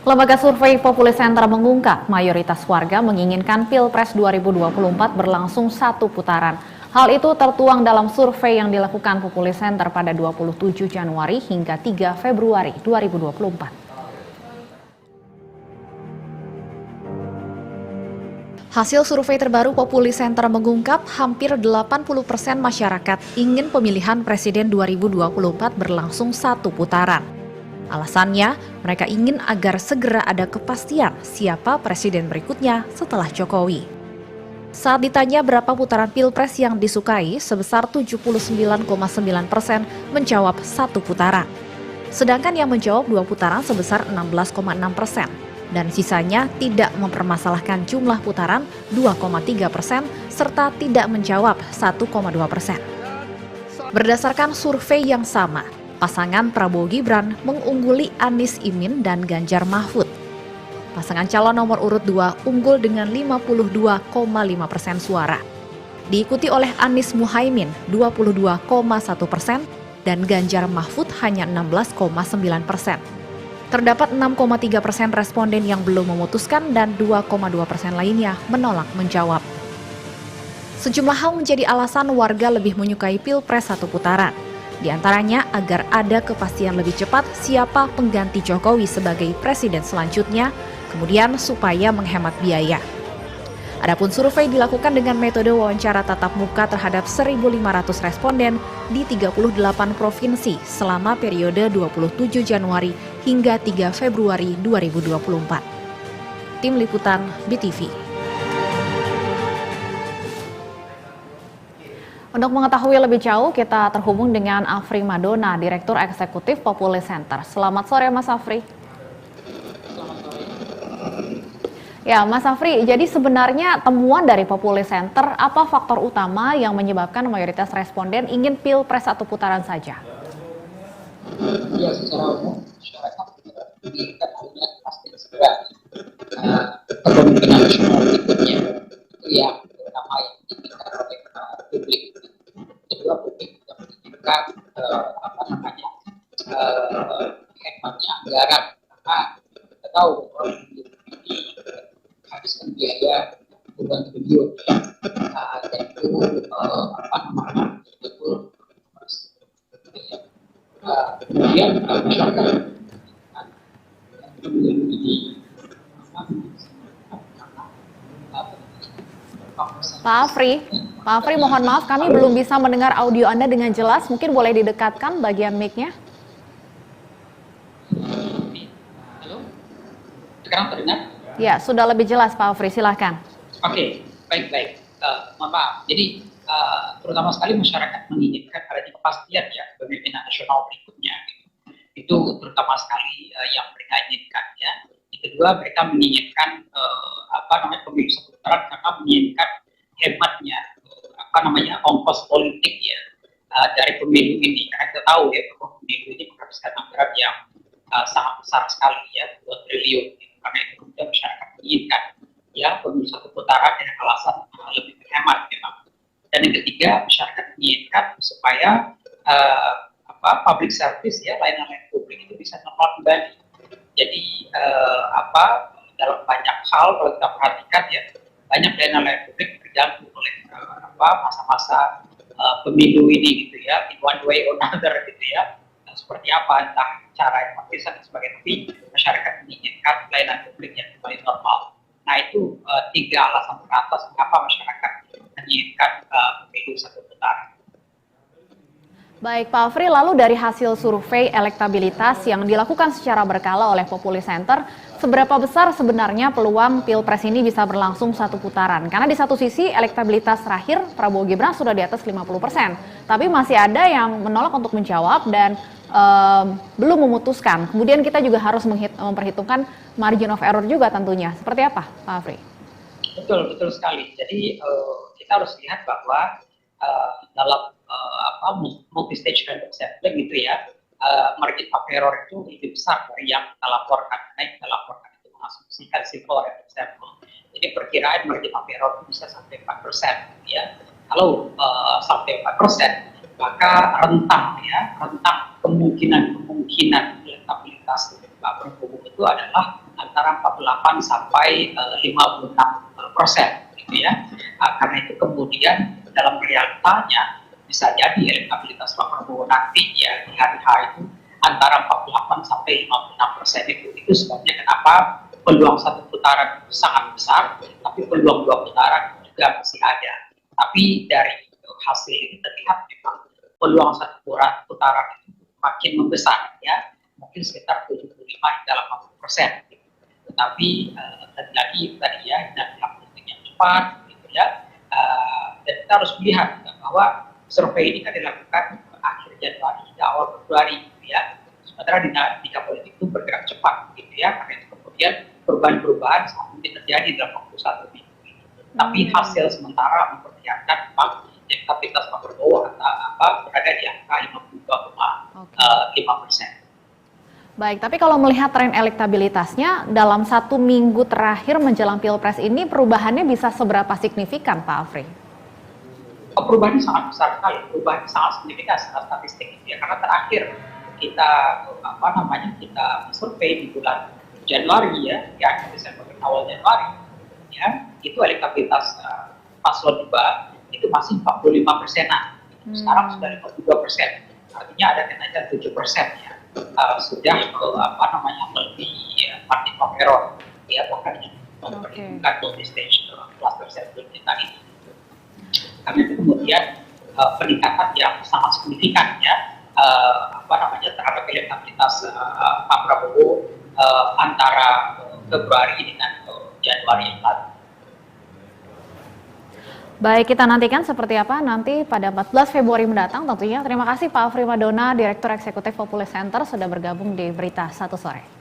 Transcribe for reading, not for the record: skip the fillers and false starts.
Lembaga survei Populi Center mengungkap mayoritas warga menginginkan Pilpres 2024 berlangsung satu putaran. Hal itu tertuang dalam survei yang dilakukan Populi Center pada 27 Januari hingga 3 Februari 2024. Hasil survei terbaru Populi Center mengungkap hampir 80% masyarakat ingin pemilihan presiden 2024 berlangsung satu putaran. Alasannya, mereka ingin agar segera ada kepastian siapa presiden berikutnya setelah Jokowi. Saat ditanya berapa putaran Pilpres yang disukai, sebesar 79,9% menjawab satu putaran. Sedangkan yang menjawab dua putaran sebesar 16,6%. Dan sisanya tidak mempermasalahkan jumlah putaran 2,3% serta tidak menjawab 1,2%. Berdasarkan survei yang sama, pasangan Prabowo Gibran mengungguli Anies Imin dan Ganjar Mahfud. Pasangan calon nomor urut 2 unggul dengan 52,5% suara. Diikuti oleh Anies Muhaimin 22,1% dan Ganjar Mahfud hanya 16,9%. Terdapat 6,3% responden yang belum memutuskan dan 2,2% lainnya menolak menjawab. Sejumlah hal menjadi alasan warga lebih menyukai Pilpres satu putaran. Di antaranya agar ada kepastian lebih cepat siapa pengganti Jokowi sebagai presiden selanjutnya, kemudian supaya menghemat biaya. Adapun survei dilakukan dengan metode wawancara tatap muka terhadap 1.500 responden di 38 provinsi selama periode 27 Januari hingga 3 Februari 2024. Tim Liputan BTV. Untuk mengetahui lebih jauh, kita terhubung dengan Afri Madona, Direktur Eksekutif Populi Center. Selamat sore, Mas Afri. Ya, Mas Afri, jadi sebenarnya temuan dari Populi Center, apa faktor utama yang menyebabkan mayoritas responden ingin Pilpres satu putaran saja? Ya, secara umum masyarakat menginginkan adanya kepastian segera kepemimpinan nasional berikutnya, itu yang pertama yang diinginkan oleh publik. Kedua, publik juga menginginkan hematnya anggaran, karena kita tahu orang ini habiskan biaya puluhan triliun ya, dan itu betul. Kemudian masyarakat ini Pak Afri, mohon maaf kami belum bisa mendengar audio Anda dengan jelas. Mungkin boleh didekatkan bagian mic-nya. Halo, sekarang terdengar? Ya, sudah lebih jelas Pak Afri, silahkan. Oke, baik. Mohon maaf. Jadi terutama sekali masyarakat menginginkan adanya kepastian ya kepemimpinan nasional berikutnya. Itu terutama sekali yang mereka inginkan ya. Yang kedua, mereka menginginkan pemilu satu putaran karena menginginkan hematnya ongkos politik ya dari pemilu ini. Karena kita tahu ya bahwa pemilu ini menghabiskan anggaran yang sangat besar sekali ya, 2 triliun. Karena itu kemudian masyarakat menginginkan ya pemilu satu putaran dengan alasan lebih berhemat memang. Dan yang ketiga, masyarakat menginginkan supaya public service ya, layanan publik itu bisa normal kembali. Jadi dalam banyak hal kalau kita perhatikan ya, banyak layanan publik terganggu oleh masa-masa pemilu ini gitu ya, in one way or another gitu ya. Nah, seperti apa entah cara yang partisan dan sebagainya, tapi masyarakat menginginkan layanan publik yang kembali normal. Nah, itu 3 alasan teratas mengapa masyarakat menginginkan pemilu satu putaran. Baik Pak Afri, lalu dari hasil survei elektabilitas yang dilakukan secara berkala oleh Populi Center, seberapa besar sebenarnya peluang Pilpres ini bisa berlangsung satu putaran? Karena di satu sisi elektabilitas terakhir Prabowo Gibran sudah di atas 50%, tapi masih ada yang menolak untuk menjawab dan belum memutuskan. Kemudian kita juga harus memperhitungkan margin of error juga tentunya. Seperti apa Pak Afri? Betul sekali. Jadi kita harus lihat bahwa dalam multi-stage random sampling gitu ya, margin of error itu lebih besar dari yang kita laporkan. Karena yang kita laporkan itu mengasumsikan simple random sample. Jadi perkiraan margin of error itu bisa sampai 4% ya. Kalau sampai 4%, maka rentang kemungkinan elektabilitas Pak Prabowo itu adalah antara 48 sampai 56%, gitu ya. Karena itu kemudian dalam realitanya bisa jadi elektabilitas Pak Prabowo nanti ya di hari H itu antara 48 sampai 56% itu sebabnya kenapa peluang satu putaran sangat besar, tapi peluang dua putaran juga masih ada. Tapi dari hasil ini terlihat memang peluang satu putaran itu makin membesar ya, mungkin sekitar 75 hingga 80%. Tetapi terjadi tadi ya dinamika politik yang cepat, gitu ya. Dan kita harus melihat bahwa survei ini kan dilakukan akhir Januari hingga awal Februari, gitu ya. Sementara dinamika politik itu bergerak cepat, gitu ya. Karena itu kemudian perubahan-perubahan saat ini terjadi dalam waktu 1 minggu. Tapi hasil sementara memperlihatkan elektabilitas Pak Prabowo berada di angka 52,5%. Baik, tapi kalau melihat tren elektabilitasnya dalam 1 minggu terakhir menjelang Pilpres ini perubahannya bisa seberapa signifikan, Pak Afri? Perubahannya sangat besar sekali, perubahannya sangat signifikan secara statistik ya, karena terakhir kita kita survei di bulan Januari ya, di akhir Desember awal Januari ya, itu elektabilitas paslon 2 itu masih 45%-an. Sekarang sudah 52%. Artinya ada kenaikan 7% ya. Sudah melebihi margin of error ya, bahkan yang memperhitungkan stage cluster sensitivity tadi. Karena itu kemudian peningkatan yang sangat signifikan ya terhadap elektabilitas Pak Prabowo antara Februari dengan Januari yang lalu. Baik, kita nantikan seperti apa nanti pada 14 Februari mendatang tentunya. Terima kasih Pak Afri Madona, Direktur Eksekutif Populi Center sudah bergabung di Berita 1 Sore.